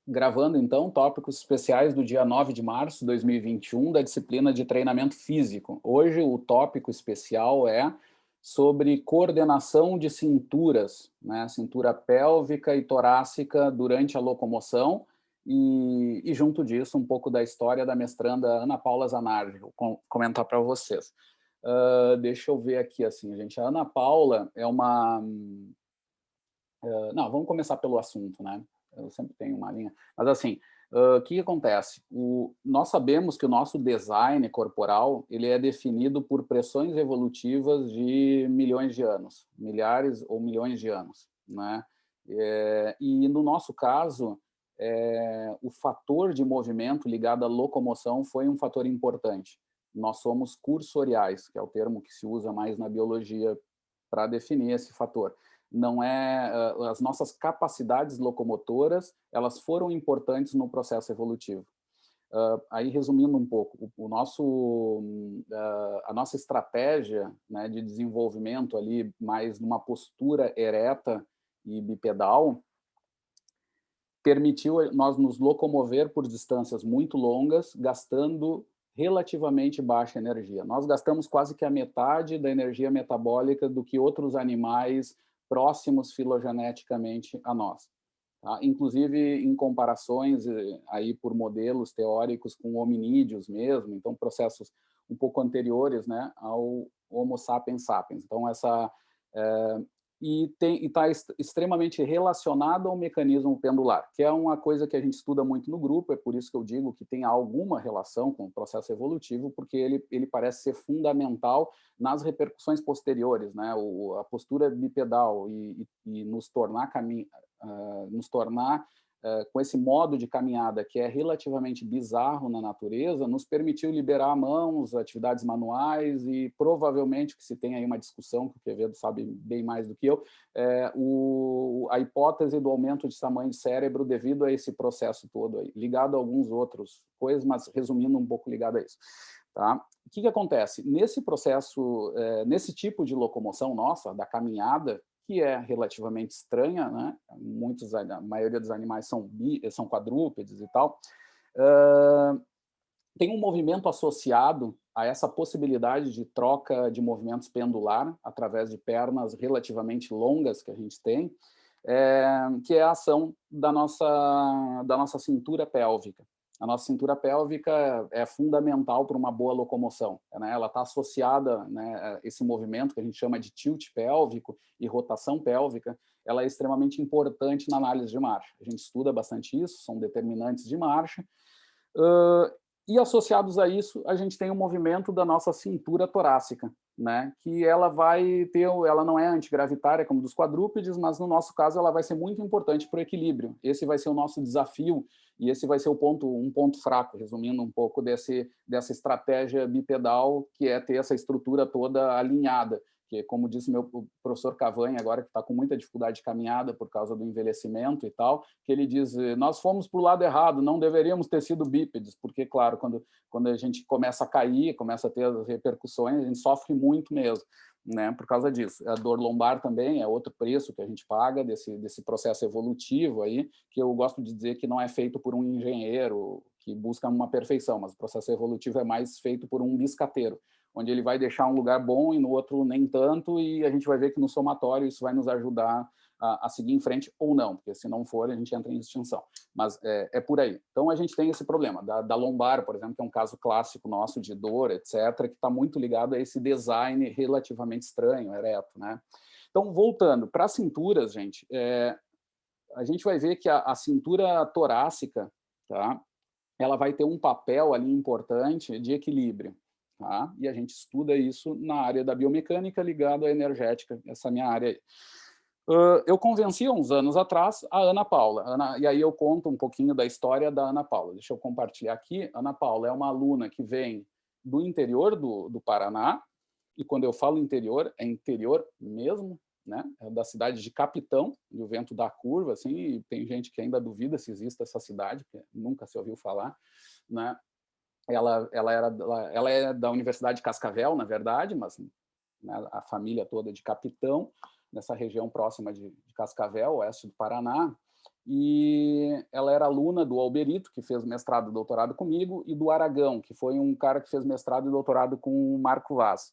Gravando, então, tópicos especiais do dia 9 de março de 2021, da disciplina de treinamento físico. Hoje, o tópico especial é sobre coordenação de cinturas, né? Cintura pélvica e torácica durante a locomoção e junto disso, um pouco da história da mestranda Ana Paula Zanardi. Vou comentar para vocês. Deixa eu ver aqui, assim, gente. A Ana Paula é uma... não, vamos começar pelo assunto, né? Eu sempre tenho uma linha. Mas, assim, o que acontece? Nós sabemos que o nosso design corporal ele é definido por pressões evolutivas de milhões de anos, milhares ou milhões de anos, né? E, no nosso caso, o fator de movimento ligado à locomoção foi um fator importante. Nós somos cursoriais, que é o termo que se usa mais na biologia para definir esse fator. Não é as nossas capacidades locomotoras, elas foram importantes no processo evolutivo. Aí, resumindo um pouco, a nossa estratégia, né, de desenvolvimento ali mais numa postura ereta e bipedal permitiu nós nos locomover por distâncias muito longas, gastando relativamente baixa energia. Nós gastamos quase que a metade da energia metabólica do que outros animais próximos filogeneticamente a nós. Tá? Inclusive em comparações aí por modelos teóricos com hominídeos mesmo, então processos um pouco anteriores, né, ao Homo sapiens sapiens. Então e está extremamente relacionado ao mecanismo pendular, que é uma coisa que a gente estuda muito no grupo, é por isso que eu digo que tem alguma relação com o processo evolutivo, porque ele parece ser fundamental nas repercussões posteriores, né? A postura bipedal e nos tornar com esse modo de caminhada que é relativamente bizarro na natureza, nos permitiu liberar mãos, atividades manuais e provavelmente, que se tem aí uma discussão, que o Quevedo sabe bem mais do que eu, a hipótese do aumento de tamanho de cérebro devido a esse processo todo aí, ligado a alguns outros coisas, mas resumindo um pouco ligado a isso. Tá? O que acontece? Nesse processo, nesse tipo de locomoção nossa, da caminhada, que é relativamente estranha, né? A maioria dos animais são quadrúpedes e tal, tem um movimento associado a essa possibilidade de troca de movimentos pendular através de pernas relativamente longas que a gente tem, que é a ação da nossa cintura pélvica. A nossa cintura pélvica é fundamental para uma boa locomoção, né? Ela está associada, né, a esse movimento que a gente chama de tilt pélvico e rotação pélvica, ela é extremamente importante na análise de marcha. A gente estuda bastante isso, são determinantes de marcha, e associados a isso, a gente tem o movimento da nossa cintura torácica, né? Que ela não é antigravitária como dos quadrúpedes, mas no nosso caso ela vai ser muito importante para o equilíbrio. Esse vai ser o nosso desafio e esse vai ser um ponto fraco, resumindo um pouco dessa estratégia bipedal, que é ter essa estrutura toda alinhada. Que, como disse meu professor Cavanha, agora que está com muita dificuldade de caminhada por causa do envelhecimento e tal, que ele diz, nós fomos para o lado errado, não deveríamos ter sido bípedes, porque, claro, quando a gente começa a cair, começa a ter as repercussões, a gente sofre muito mesmo, né, por causa disso. A dor lombar também é outro preço que a gente paga desse processo evolutivo aí, que eu gosto de dizer que não é feito por um engenheiro que busca uma perfeição, mas o processo evolutivo é mais feito por um biscateiro, onde ele vai deixar um lugar bom e no outro nem tanto, e a gente vai ver que no somatório isso vai nos ajudar a seguir em frente ou não, porque se não for, a gente entra em extinção. Mas é por aí. Então, a gente tem esse problema da lombar, por exemplo, que é um caso clássico nosso de dor, etc., que está muito ligado a esse design relativamente estranho, ereto, né? Então, voltando para as cinturas, gente, a gente vai ver que a cintura torácica, tá? Ela vai ter um papel ali importante de equilíbrio. Tá? E a gente estuda isso na área da biomecânica ligado à energética, essa minha área aí. Eu convenci há uns anos atrás a Ana Paula, e aí eu conto um pouquinho da história da Ana Paula. Deixa eu compartilhar aqui. Ana Paula é uma aluna que vem do interior do Paraná, e quando eu falo interior, é interior mesmo, né? É da cidade de Capitão, e o vento dá curva, assim, e tem gente que ainda duvida se existe essa cidade, que nunca se ouviu falar, né? Ela é da Universidade de Cascavel, na verdade, mas, né, a família toda de Capitão, nessa região próxima de Cascavel, oeste do Paraná. e ela era aluna do Alberito, que fez mestrado e doutorado comigo, e do Aragão, que foi um cara que fez mestrado e doutorado com o Marco Vaz.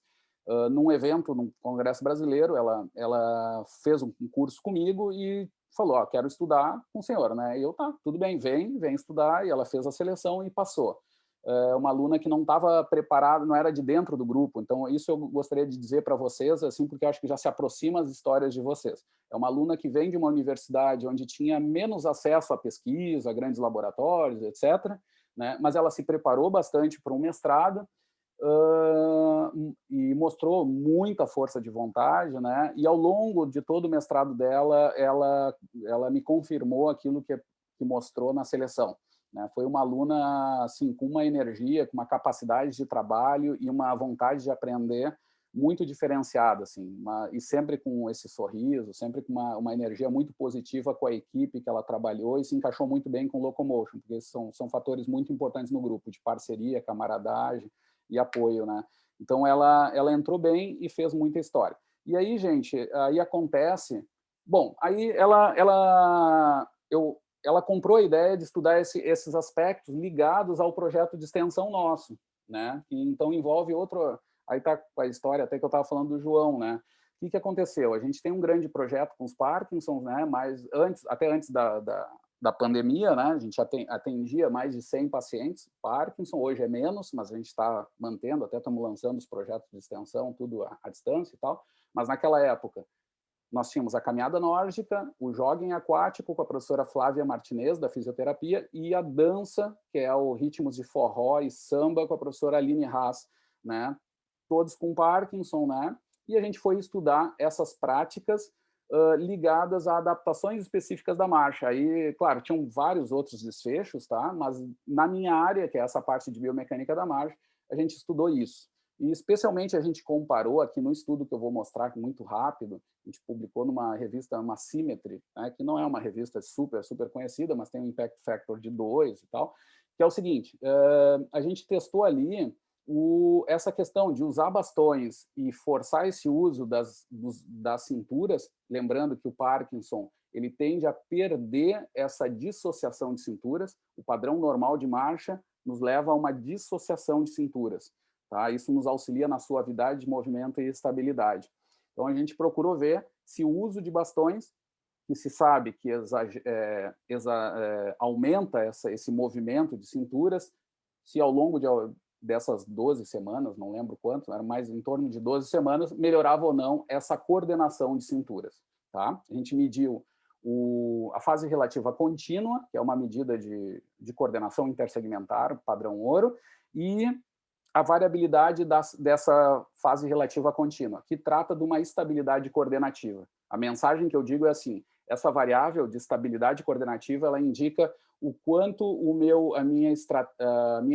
Num evento, num congresso brasileiro, ela fez um curso comigo e falou, ó, quero estudar com o senhor, né? E eu, tá, tudo bem, vem estudar, e ela fez a seleção e passou. Uma aluna que não estava preparada, não era de dentro do grupo, então isso eu gostaria de dizer para vocês, assim, porque eu acho que já se aproxima as histórias de vocês. É uma aluna que vem de uma universidade onde tinha menos acesso à pesquisa, a grandes laboratórios, etc., né? Mas ela se preparou bastante para um mestrado, e mostrou muita força de vontade, né? E ao longo de todo o mestrado dela, ela me confirmou aquilo que mostrou na seleção, né? Foi uma aluna assim, com uma energia, com uma capacidade de trabalho e uma vontade de aprender muito diferenciada, assim, e sempre com esse sorriso, sempre com uma energia muito positiva com a equipe que ela trabalhou, e se encaixou muito bem com o Locomotion, porque são fatores muito importantes no grupo, de parceria, camaradagem e apoio, né? Então ela entrou bem e fez muita história. E aí, gente, aí acontece, bom, aí ela comprou a ideia de estudar esses aspectos ligados ao projeto de extensão nosso, né? Que então envolve outro, aí está a história até que eu estava falando do João, né? O que aconteceu? A gente tem um grande projeto com os Parkinsons, né? Mas até antes da pandemia, né? A gente atendia mais de 100 pacientes Parkinson, hoje é menos, mas a gente está mantendo, até estamos lançando os projetos de extensão, tudo à distância e tal. Mas naquela época, nós tínhamos a caminhada nórdica, o jogging aquático com a professora Flávia Martinez, da fisioterapia, e a dança, que é o ritmos de forró e samba, com a professora Aline Haas, né? Todos com Parkinson, né? E a gente foi estudar essas práticas ligadas a adaptações específicas da marcha. Aí, claro, tinham vários outros desfechos, tá? Mas na minha área, que é essa parte de biomecânica da marcha, a gente estudou isso. E especialmente a gente comparou aqui no estudo que eu vou mostrar muito rápido, a gente publicou numa revista, uma Symmetry, né, que não é uma revista super conhecida, mas tem um impact factor de 2 e tal, que é o seguinte, a gente testou ali essa questão de usar bastões e forçar esse uso das cinturas, lembrando que o Parkinson ele tende a perder essa dissociação de cinturas, o padrão normal de marcha nos leva a uma dissociação de cinturas. Tá? Isso nos auxilia na suavidade de movimento e estabilidade. Então, a gente procurou ver se o uso de bastões, que se sabe que aumenta esse movimento de cinturas, se ao longo dessas 12 semanas, não lembro quanto, era mais em torno de 12 semanas, melhorava ou não essa coordenação de cinturas. Tá? A gente mediu a fase relativa contínua, que é uma medida de coordenação intersegmentar, padrão ouro, e a variabilidade dessa fase relativa contínua, que trata de uma estabilidade coordenativa. A mensagem que eu digo é assim, essa variável de estabilidade coordenativa, ela indica o quanto a minha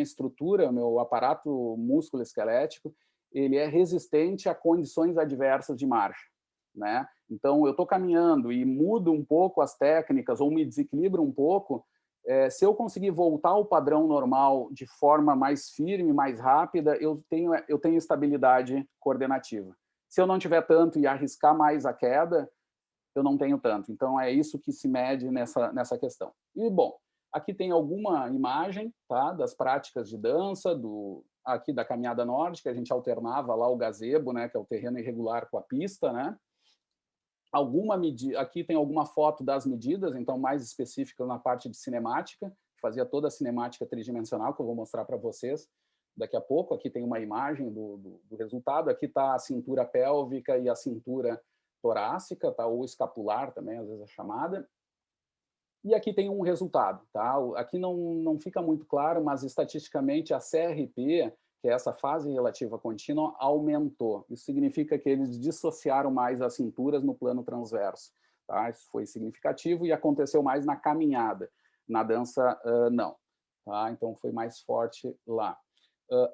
estrutura, o meu aparato músculo-esquelético, ele é resistente a condições adversas de marcha, né? Então, eu estou caminhando e mudo um pouco as técnicas ou me desequilibro um pouco, se eu conseguir voltar ao padrão normal de forma mais firme, mais rápida, eu tenho estabilidade coordenativa. Se eu não tiver tanto e arriscar mais a queda, eu não tenho tanto. Então, é isso que se mede nessa questão. E, bom, aqui tem alguma imagem, tá, das práticas de dança, aqui da caminhada nórdica, a gente alternava lá o gazebo, né, que é o terreno irregular com a pista, né? Aqui tem alguma foto das medidas, então mais específica na parte de cinemática, fazia toda a cinemática tridimensional, que eu vou mostrar para vocês daqui a pouco. Aqui tem uma imagem do resultado, aqui está a cintura pélvica e a cintura torácica, tá? Ou escapular também, às vezes é chamada. E aqui tem um resultado. Tá? Aqui não fica muito claro, mas estatisticamente a CRP, que é essa fase relativa contínua, aumentou. Isso significa que eles dissociaram mais as cinturas no plano transverso. Tá? Isso foi significativo e aconteceu mais na caminhada. Na dança, não. Tá? Então, foi mais forte lá.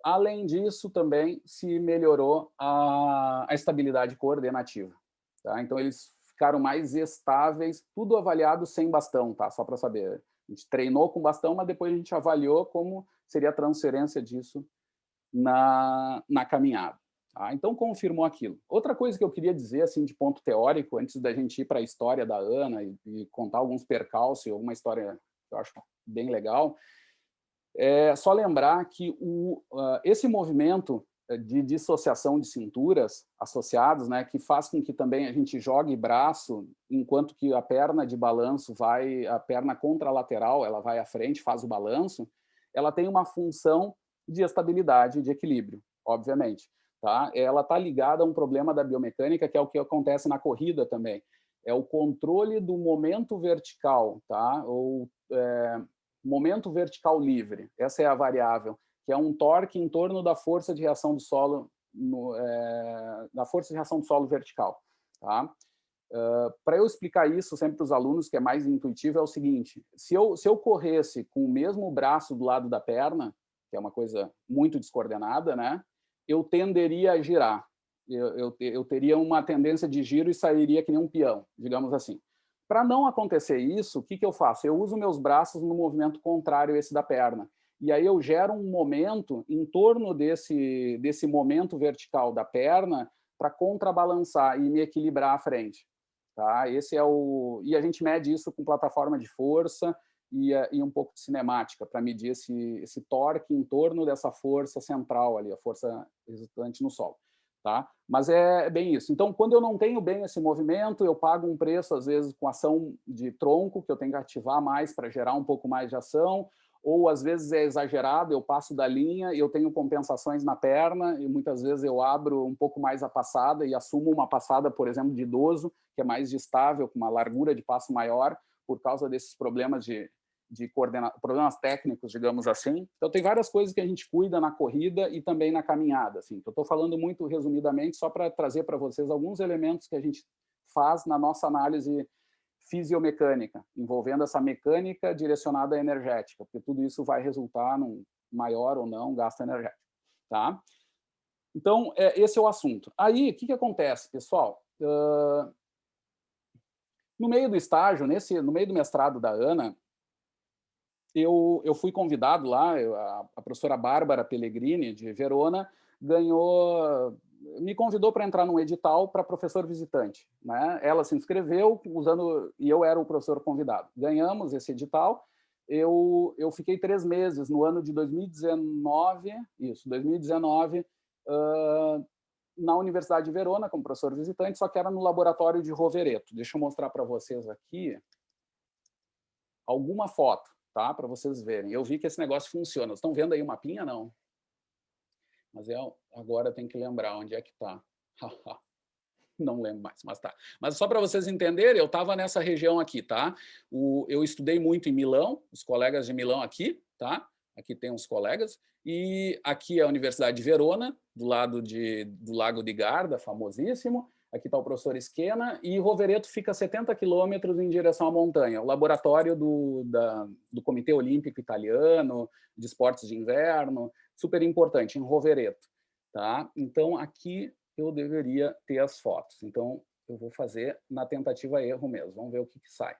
Além disso, também se melhorou a estabilidade coordenativa. Tá? Então, eles ficaram mais estáveis, tudo avaliado sem bastão, tá? Só para saber. A gente treinou com bastão, mas depois a gente avaliou como seria a transferência disso na caminhada. Tá? Então, confirmou aquilo. Outra coisa que eu queria dizer, assim, de ponto teórico, antes da gente ir para a história da Ana e contar alguns percalços, alguma história que eu acho bem legal, é só lembrar que esse movimento de dissociação de cinturas associados, né, que faz com que também a gente jogue braço, enquanto que a perna de balanço vai, a perna contralateral, ela vai à frente, faz o balanço, ela tem uma função de estabilidade, de equilíbrio, obviamente. Tá? Ela está ligada a um problema da biomecânica, que é o que acontece na corrida também. É o controle do momento vertical, tá? Ou momento vertical livre, essa é a variável, que é um torque em torno da força de reação do solo, da força de reação do solo vertical. Tá? Para eu explicar isso sempre para os alunos, que é mais intuitivo, é o seguinte: se eu corresse com o mesmo braço do lado da perna, que é uma coisa muito descoordenada, né, eu tenderia a girar. Eu teria uma tendência de giro e sairia que nem um peão, digamos assim. Para não acontecer isso, o que eu faço? Eu uso meus braços no movimento contrário a esse da perna. E aí eu gero um momento em torno desse momento vertical da perna para contrabalançar e me equilibrar à frente. Tá? Esse é e a gente mede isso com plataforma de força e um pouco de cinemática para medir esse torque em torno dessa força central ali, a força resultante no solo. Tá? Mas é bem isso. Então, quando eu não tenho bem esse movimento, eu pago um preço, às vezes, com ação de tronco, que eu tenho que ativar mais para gerar um pouco mais de ação, ou, às vezes, é exagerado, eu passo da linha e eu tenho compensações na perna, e muitas vezes eu abro um pouco mais a passada e assumo uma passada, por exemplo, de idoso, que é mais estável, com uma largura de passo maior, por causa desses problemas problemas técnicos, digamos assim. Então, tem várias coisas que a gente cuida na corrida e também na caminhada. Assim. Eu estou falando muito resumidamente só para trazer para vocês alguns elementos que a gente faz na nossa análise fisiomecânica, envolvendo essa mecânica direcionada à energética, porque tudo isso vai resultar num maior ou não gasto energético. Tá? Então, esse é o assunto. Aí, o que acontece, pessoal? No meio do estágio, no meio do mestrado da Ana, eu fui convidado lá, a professora Bárbara Pellegrini, de Verona, me convidou para entrar num edital para professor visitante. Né? Ela se inscreveu, e eu era o professor convidado. Ganhamos esse edital. Eu fiquei 3 meses, no ano de 2019, na Universidade de Verona, como professor visitante, só que era no laboratório de Rovereto. Deixa eu mostrar para vocês aqui alguma foto. Tá? Para vocês verem. Eu vi que esse negócio funciona. Estão vendo aí o mapinha? Não. Mas agora tem que lembrar onde é que está. Não lembro mais, mas tá. Mas só para vocês entenderem, eu estava nessa região aqui, tá? Eu estudei muito em Milão, os colegas de Milão aqui, tá? Aqui tem uns colegas. E aqui é a Universidade de Verona, do lado do Lago di Garda, famosíssimo. Aqui está o professor Esquena, e Rovereto fica a 70 quilômetros em direção à montanha, o laboratório do Comitê Olímpico Italiano, de esportes de inverno, super importante, em Rovereto. Tá? Então, aqui eu deveria ter as fotos. Então, eu vou fazer na tentativa erro mesmo, vamos ver o que sai.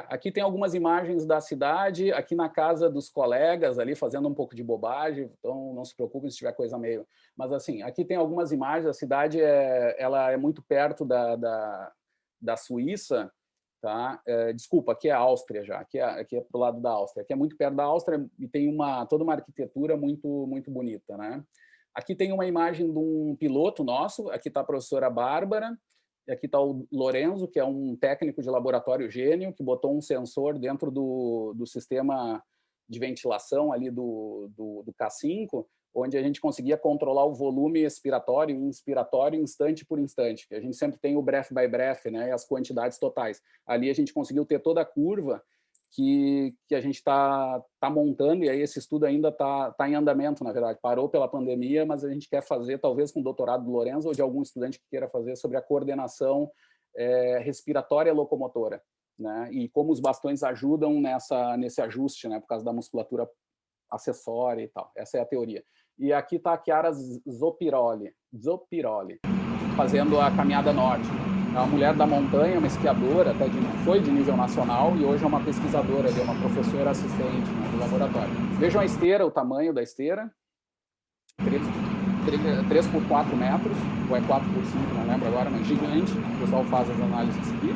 Aqui tem algumas imagens da cidade, aqui na casa dos colegas ali, fazendo um pouco de bobagem, então não se preocupem se tiver coisa meio... Mas, assim, aqui tem algumas imagens, a cidade ela é muito perto da Suíça, tá? Desculpa, aqui é a Áustria já, aqui é pro lado da Áustria, aqui é muito perto da Áustria e tem toda uma arquitetura muito, muito bonita, né? Aqui tem uma imagem de um piloto nosso, aqui está a professora Bárbara, e aqui está o Lorenzo, que é um técnico de laboratório gênio, que botou um sensor dentro do sistema de ventilação ali do K5, onde a gente conseguia controlar o volume expiratório e inspiratório instante por instante, que a gente sempre tem o breath by breath, né, e as quantidades totais. Ali a gente conseguiu ter toda a curva que a gente está montando, e aí esse estudo ainda está em andamento, na verdade. Parou pela pandemia, mas a gente quer fazer, talvez com o doutorado do Lorenzo, ou de algum estudante que queira fazer, sobre a coordenação respiratória locomotora, né? E como os bastões ajudam nesse ajuste, né? Por causa da musculatura acessória e tal. Essa é a teoria. E aqui está a Chiara Zoppiroli, fazendo a caminhada norte. É uma mulher da montanha, uma esquiadora, foi de nível nacional e hoje é uma pesquisadora, é uma professora assistente, né, do laboratório. Vejam a esteira, o tamanho da esteira. 3 por 4 metros, ou é 4 por 5, não lembro agora, mas gigante. O pessoal faz as análises aqui.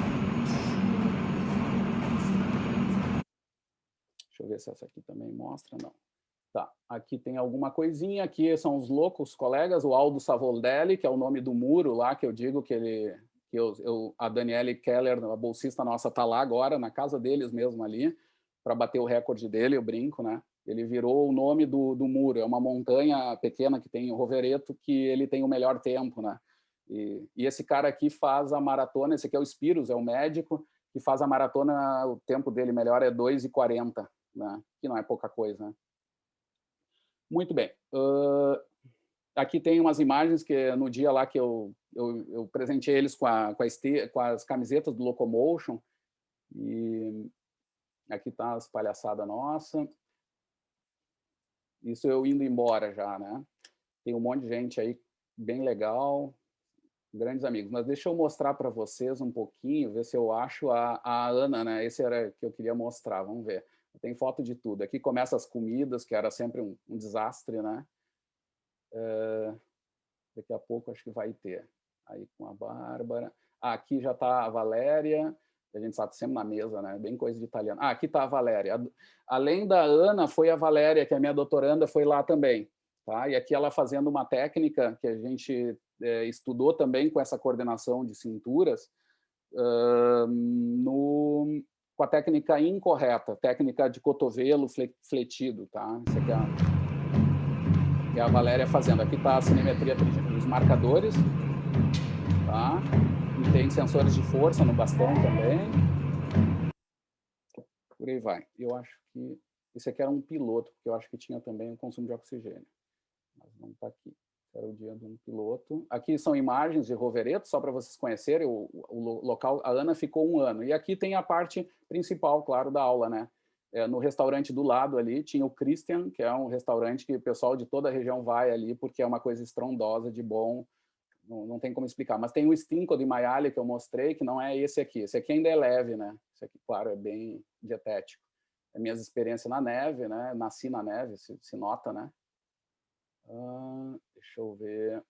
Deixa eu ver se essa aqui também mostra, não. Tá, aqui tem alguma coisinha, aqui são os loucos colegas, o Aldo Savoldelli, que é o nome do muro lá, que eu digo que ele... a Daniele Keller, a bolsista nossa, está lá agora, na casa deles mesmo ali, para bater o recorde dele, eu brinco, né? Ele virou o nome do muro, é uma montanha pequena que tem em Rovereto, que ele tem o melhor tempo, né? E esse cara aqui faz a maratona, esse aqui é o Spiros, é o médico, que faz a maratona, o tempo dele melhor é 2:40, né? Que não é pouca coisa, né? Muito bem. Aqui tem umas imagens que no dia lá que eu presenteei eles com as camisetas do Locomotion. E aqui tá as palhaçadas nossa. Isso eu indo embora já, né? Tem um monte de gente aí bem legal, grandes amigos. Mas deixa eu mostrar para vocês um pouquinho, ver se eu acho a Ana, né? Esse era que eu queria mostrar, vamos ver. Tem foto de tudo. Aqui começa as comidas, que era sempre um desastre, né? Daqui a pouco acho que vai ter. Aí com a Bárbara. Aqui já está a Valéria. A gente está sempre na mesa, né? Bem coisa de italiano. Aqui está a Valéria. Além da Ana, foi a Valéria, que é a minha doutoranda, foi lá também. Tá? E aqui ela fazendo uma técnica que a gente estudou também com essa coordenação de cinturas, com a técnica incorreta, técnica de cotovelo fletido. Tá? Isso aqui é a Valéria fazendo. Aqui está a cinemetria dos marcadores. Tá? E tem sensores de força no bastão também. Por aí vai. Eu acho que esse aqui era um piloto, porque eu acho que tinha também o consumo de oxigênio. Mas não está aqui. Era o dia de um piloto. Aqui são imagens de Rovereto, só para vocês conhecerem o local. A Ana ficou 1 ano. E aqui tem a parte principal, claro, da aula, né? No restaurante do lado ali tinha o Christian, que é um restaurante que o pessoal de toda a região vai ali, porque é uma coisa estrondosa, de bom. Não tem como explicar. Mas tem o Stinco de Maiale, que eu mostrei, que não é esse aqui. Esse aqui ainda é leve, né? Esse aqui, claro, é bem dietético. É minhas experiências na neve, né? Nasci na neve, se nota, né? Deixa eu ver.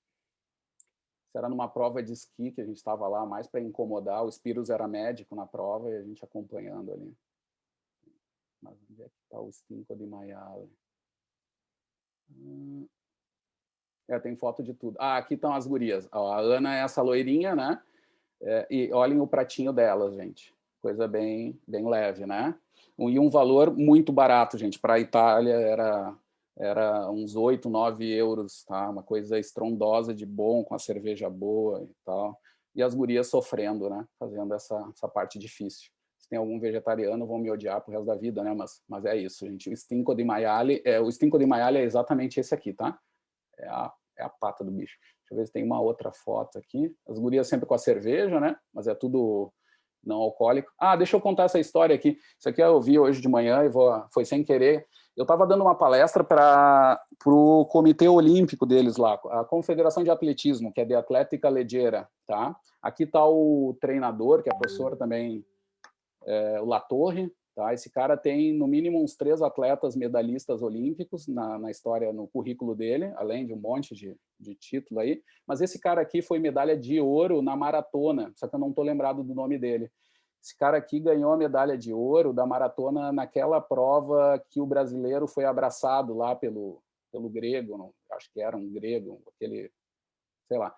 Isso era numa prova de esqui que a gente estava lá, mais para incomodar. O Spiros era médico na prova e a gente acompanhando ali. Mas onde é que está o Stinco de Maiale? Tem foto de tudo. Aqui estão as gurias. A Ana é essa loirinha, né? E olhem o pratinho delas, gente. Coisa bem leve, né? E um valor muito barato, gente. Para a Itália era uns 8, 9 euros, tá? Uma coisa estrondosa de bom, com a cerveja boa e tal. E as gurias sofrendo, né? Fazendo essa parte difícil. Se tem algum vegetariano, vão me odiar pro resto da vida, né? Mas é isso, gente. O Stinco di Maiale é exatamente esse aqui, tá? É a pata do bicho. Deixa eu ver se tem uma outra foto aqui. As gurias sempre com a cerveja, né? Mas é tudo não alcoólico. Deixa eu contar essa história aqui. Isso aqui eu vi hoje de manhã e foi sem querer. Eu estava dando uma palestra para o Comitê Olímpico deles lá, a Confederação de Atletismo, que é de Atlética Leggera, tá? Aqui está o treinador, que é professor também, o Latorre. Tá? Esse cara tem, no mínimo, uns 3 atletas medalhistas olímpicos na história, no currículo dele, além de um monte de título aí. Mas esse cara aqui foi medalha de ouro na maratona, só que eu não estou lembrado do nome dele. Esse cara aqui ganhou a medalha de ouro da maratona naquela prova que o brasileiro foi abraçado lá pelo grego, não, acho que era um grego, aquele, sei lá.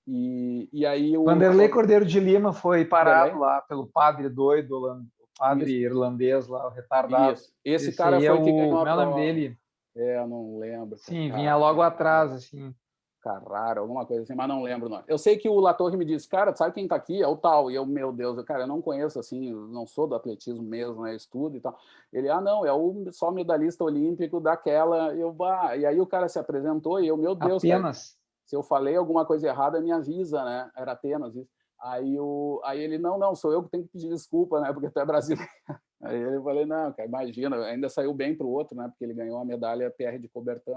E aí Vanderlei Cordeiro de Lima foi parado Vanderlei? lá pelo padre doido, padre Isso. irlandês lá, o retardado. Isso. Esse Esse cara aí é foi que o... ganhou a Como é o nome prova. dele? Eu não lembro. Sim, vinha logo atrás, assim. Carrara, alguma coisa assim, mas não lembro o nome. Eu sei que o Latorre me disse, cara, sabe quem tá aqui? É o tal. E eu, meu Deus, cara, eu não conheço, assim, eu não sou do atletismo mesmo, né, estudo e tal. Ele, não, é o só medalhista olímpico daquela. E aí o cara se apresentou e eu, meu Deus, cara, Apenas. se eu falei alguma coisa errada, me avisa, né? Era Atenas isso. Aí ele, não, sou eu que tenho que pedir desculpa, né, porque tu é brasileiro. Aí eu falei, não, cara, imagina, ainda saiu bem pro outro, né, porque ele ganhou a medalha Pierre de Coubertin,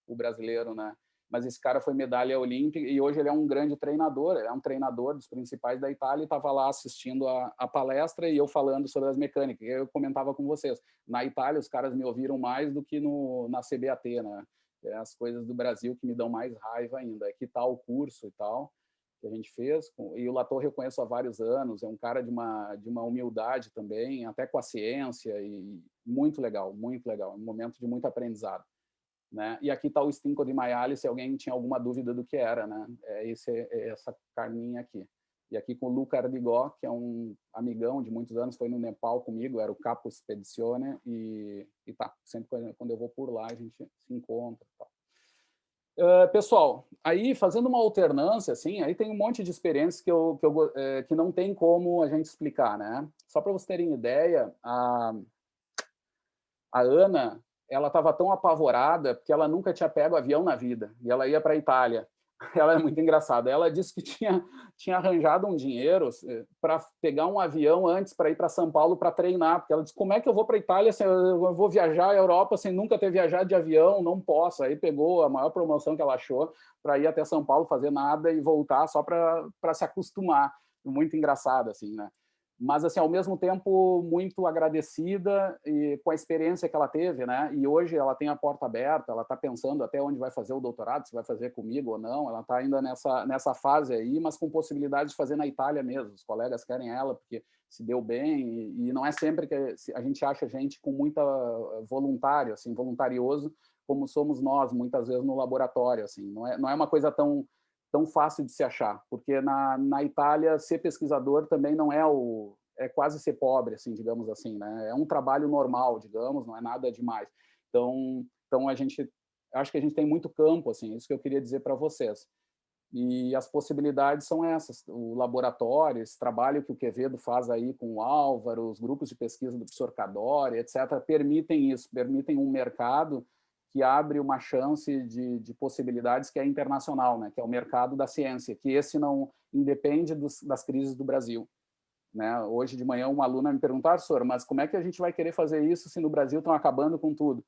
o brasileiro, né? Mas esse cara foi medalha olímpica e hoje ele é um grande treinador, é um treinador dos principais da Itália e estava lá assistindo a palestra e eu falando sobre as mecânicas. Eu comentava com vocês, na Itália os caras me ouviram mais do que na CBAT, né? É as coisas do Brasil que me dão mais raiva ainda. É que tal o curso e tal, que a gente fez. E o Latour eu reconheço há vários anos, é um cara de uma humildade também, até com a ciência, e muito legal, um momento de muito aprendizado. Né? E aqui está o Stinco de Maiale, se alguém tinha alguma dúvida do que era, né? É essa carninha aqui. E aqui com o Luca Ardigó, que é um amigão de muitos anos, foi no Nepal comigo, era o Capo Spedizione, e tá, sempre quando eu vou por lá a gente se encontra. Tá. Pessoal, aí fazendo uma alternância, assim, aí tem um monte de experiências que não tem como a gente explicar, né? Só para vocês terem ideia, a Ana, ela estava tão apavorada porque ela nunca tinha pego avião na vida, e ela ia para a Itália. Ela é muito engraçada. Ela disse que tinha arranjado um dinheiro para pegar um avião antes para ir para São Paulo para treinar, porque ela disse, como é que eu vou para a Itália se eu vou viajar à Europa sem nunca ter viajado de avião? Não posso. Aí pegou a maior promoção que ela achou para ir até São Paulo, fazer nada e voltar só para se acostumar. Muito engraçado, assim, né? Mas, assim, ao mesmo tempo, muito agradecida e com a experiência que ela teve, né? E hoje ela tem a porta aberta, ela está pensando até onde vai fazer o doutorado, se vai fazer comigo ou não. Ela está ainda nessa fase aí, mas com possibilidade de fazer na Itália mesmo. Os colegas querem ela porque se deu bem e não é sempre que a gente acha gente com muita voluntário, assim, voluntarioso, como somos nós, muitas vezes, no laboratório, assim. Não é uma coisa tão fácil de se achar, porque na Itália ser pesquisador também não é quase ser pobre, assim, digamos assim, né? É um trabalho normal, digamos, não é nada demais. Então acho que a gente tem muito campo, assim, isso que eu queria dizer para vocês. E as possibilidades são essas, o laboratório, esse trabalho que o Quevedo faz aí com o Álvaro, os grupos de pesquisa do professor Cadore, etc., permitem isso, permitem um mercado que abre uma chance de possibilidades que é internacional, né? Que é o mercado da ciência, que esse não independe das crises do Brasil. Né? Hoje de manhã uma aluna me perguntou, professor, mas como é que a gente vai querer fazer isso se no Brasil estão acabando com tudo?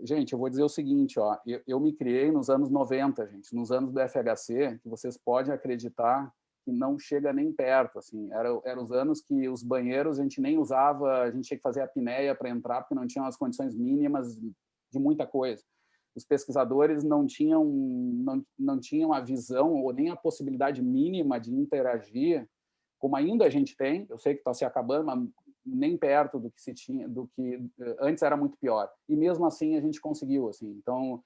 Gente, eu vou dizer o seguinte, ó, eu me criei nos anos 90, gente, nos anos do FHC, que vocês podem acreditar que não chega nem perto, assim, eram os anos que os banheiros a gente nem usava, a gente tinha que fazer a apneia para entrar, porque não tinham as condições mínimas de muita coisa. Os pesquisadores não tinham a visão ou nem a possibilidade mínima de interagir, como ainda a gente tem, eu sei que está se acabando, mas nem perto do que se tinha, do que antes era muito pior. E mesmo assim a gente conseguiu, assim. Então,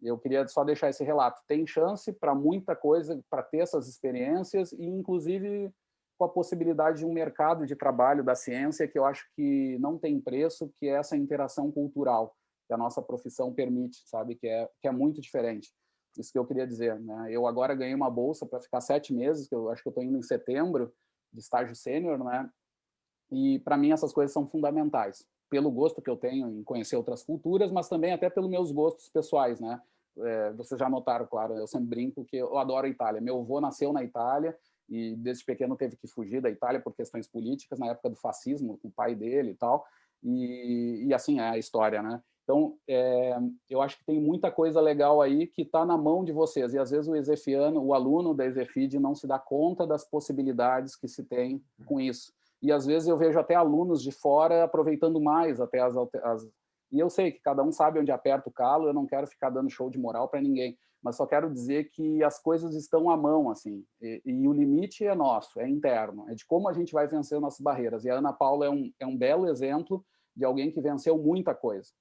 eu queria só deixar esse relato. Tem chance para muita coisa, para ter essas experiências e inclusive com a possibilidade de um mercado de trabalho da ciência que eu acho que não tem preço, que é essa interação cultural que a nossa profissão permite, sabe? Que é muito diferente. Isso que eu queria dizer, né? Eu agora ganhei uma bolsa para ficar 7 meses, que eu acho que eu estou indo em setembro, de estágio sênior, né? E para mim essas coisas são fundamentais, pelo gosto que eu tenho em conhecer outras culturas, mas também até pelos meus gostos pessoais, né? Vocês já notaram, claro, eu sempre brinco que eu adoro a Itália. Meu avô nasceu na Itália e desde pequeno teve que fugir da Itália por questões políticas na época do fascismo, com o pai dele e tal. E assim é a história, né? Então, eu acho que tem muita coisa legal aí que está na mão de vocês. E às vezes o esefiano, o aluno da Exefid não se dá conta das possibilidades que se tem com isso. E às vezes eu vejo até alunos de fora aproveitando mais até e eu sei que cada um sabe onde aperta o calo, eu não quero ficar dando show de moral para ninguém, mas só quero dizer que as coisas estão à mão, assim, e o limite é nosso, é interno, é de como a gente vai vencer nossas barreiras. E a Ana Paula é um belo exemplo de alguém que venceu muita coisa.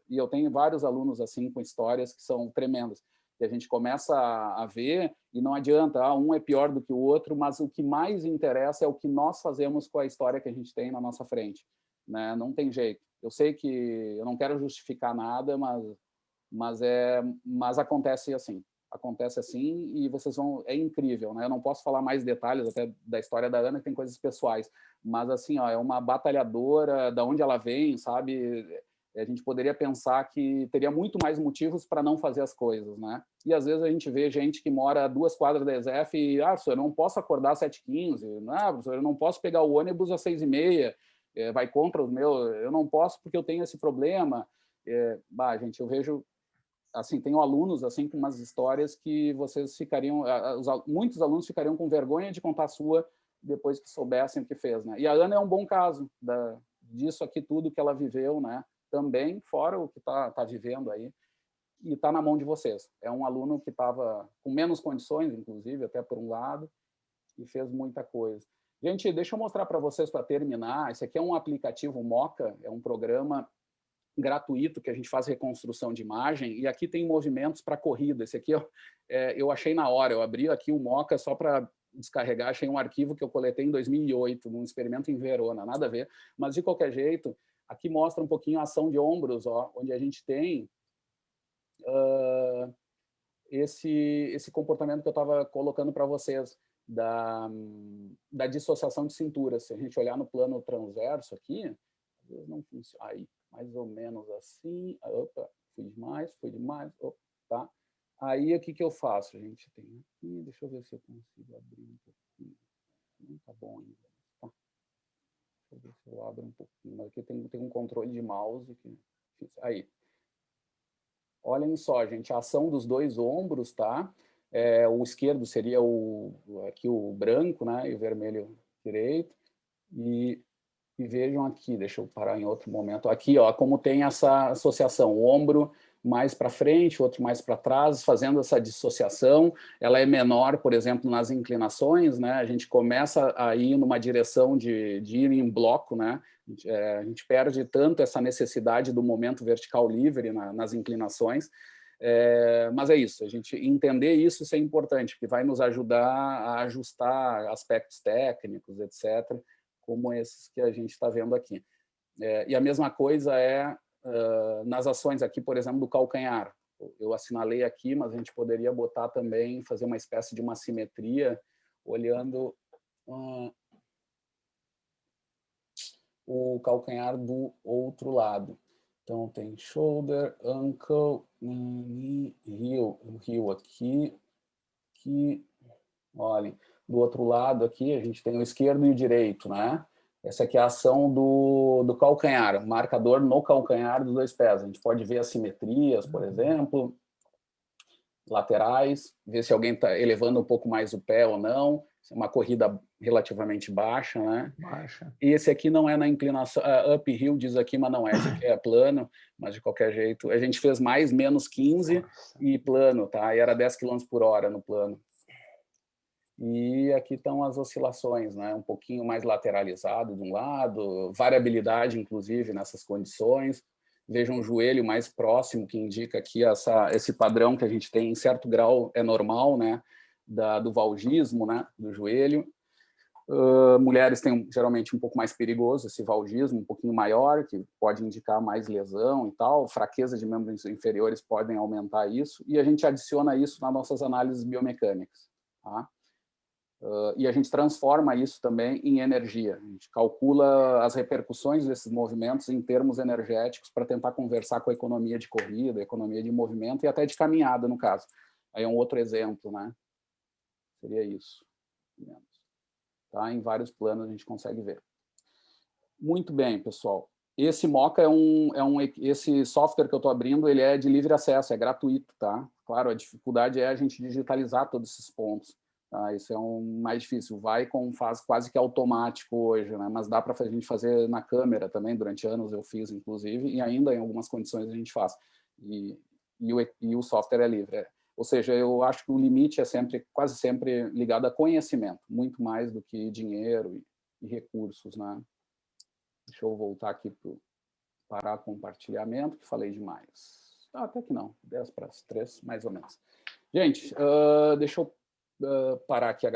E eu tenho vários alunos assim com histórias que são tremendas. E a gente começa a ver e não adianta, um é pior do que o outro, mas o que mais interessa é o que nós fazemos com a história que a gente tem na nossa frente, né? Não tem jeito. Eu sei que eu não quero justificar nada, mas acontece assim e vocês vão, é incrível, né? Eu não posso falar mais detalhes até da história da Ana, que tem coisas pessoais, mas assim, ó, é uma batalhadora, da onde ela vem, sabe? A gente poderia pensar que teria muito mais motivos para não fazer as coisas, né? E às vezes a gente vê gente que mora a 2 quadras da ESEF e, professor, eu não posso acordar às 7h15, professor, eu não posso pegar o ônibus às 6h30, vai contra os meus, eu não posso porque eu tenho esse problema. Gente, eu vejo, assim, tenho alunos assim com umas histórias que vocês ficariam, muitos alunos ficariam com vergonha de contar a sua depois que soubessem o que fez, né? E a Ana é um bom caso disso aqui tudo que ela viveu, né? Também, fora o que está vivendo aí. e está na mão de vocês. É um aluno que estava com menos condições, inclusive, até por um lado, e fez muita coisa. Gente, deixa eu mostrar para vocês, para terminar. Esse aqui é um aplicativo Moca, é um programa gratuito que a gente faz reconstrução de imagem, e aqui tem movimentos para corrida. Esse aqui eu achei na hora, eu abri aqui o Moca só para descarregar, achei um arquivo que eu coletei em 2008, num experimento em Verona, nada a ver, mas de qualquer jeito, aqui mostra um pouquinho a ação de ombros, ó, onde a gente tem esse comportamento que eu estava colocando para vocês, da dissociação de cintura. Se a gente olhar no plano transverso aqui, às vezes não funciona, aí, mais ou menos assim, opa, fui demais, opa, tá? Aí, o que eu faço? A gente tem aqui, deixa eu ver se eu consigo abrir um pouquinho, não tá bom ainda, tá? Deixa eu ver se eu abro um pouquinho, aqui tem um controle de mouse, aí. Olhem só, gente, a ação dos dois ombros, tá? O esquerdo seria aqui o branco, né? E o vermelho direito. E vejam aqui, deixa eu parar em outro momento. Aqui, ó, como tem essa associação, o ombro mais para frente, outro mais para trás, fazendo essa dissociação. Ela é menor, por exemplo, nas inclinações, né? A gente começa a ir numa direção de ir em bloco, né? A gente perde tanto essa necessidade do momento vertical livre nas inclinações. Mas é isso, a gente entender isso é importante, porque vai nos ajudar a ajustar aspectos técnicos, etc., como esses que a gente está vendo aqui. E a mesma coisa nas ações aqui, por exemplo, do calcanhar. Eu assinalei aqui, mas a gente poderia botar também, fazer uma espécie de uma simetria, olhando o calcanhar do outro lado. Então, tem shoulder, ankle, knee, heel aqui, olhem. Do outro lado aqui, a gente tem o esquerdo e o direito, né? Essa aqui é a ação do calcanhar, marcador no calcanhar dos dois pés. A gente pode ver as simetrias, por exemplo, laterais, ver se alguém está elevando um pouco mais o pé ou não. Uma corrida relativamente baixa, né? Baixa. E esse aqui não é na inclinação, uphill diz aqui, mas não é. Esse aqui é plano, mas de qualquer jeito. A gente fez mais, menos 15 e plano, tá? E era 10 km por hora no plano. E aqui estão as oscilações, né? Um pouquinho mais lateralizado de um lado, variabilidade, inclusive, nessas condições. Vejam o joelho mais próximo, que indica aqui esse padrão que a gente tem, em certo grau, é normal, né? Do valgismo, né? Do joelho. Mulheres têm geralmente um pouco mais perigoso esse valgismo, um pouquinho maior, que pode indicar mais lesão e tal. Fraqueza de membros inferiores podem aumentar isso. E a gente adiciona isso nas nossas análises biomecânicas, tá? E a gente transforma isso também em energia. A gente calcula as repercussões desses movimentos em termos energéticos para tentar conversar com a economia de corrida, a economia de movimento e até de caminhada, no caso. Aí é um outro exemplo, né? Seria isso. Tá? Em vários planos a gente consegue ver. Muito bem, pessoal. Esse Moca esse software que eu estou abrindo, ele é de livre acesso, é gratuito, tá? Claro, a dificuldade é a gente digitalizar todos esses pontos. Tá? Isso é mais difícil. Faz quase que automático hoje, né? Mas dá para a gente fazer na câmera também. Durante anos eu fiz, inclusive, e ainda em algumas condições a gente faz. E o software é livre. Ou seja, eu acho que o limite é quase sempre ligado a conhecimento, muito mais do que dinheiro e recursos, né? Deixa eu voltar aqui para parar compartilhamento, que falei demais. Até que não, 10 para as 3, mais ou menos. Gente, deixa eu parar aqui a gravação.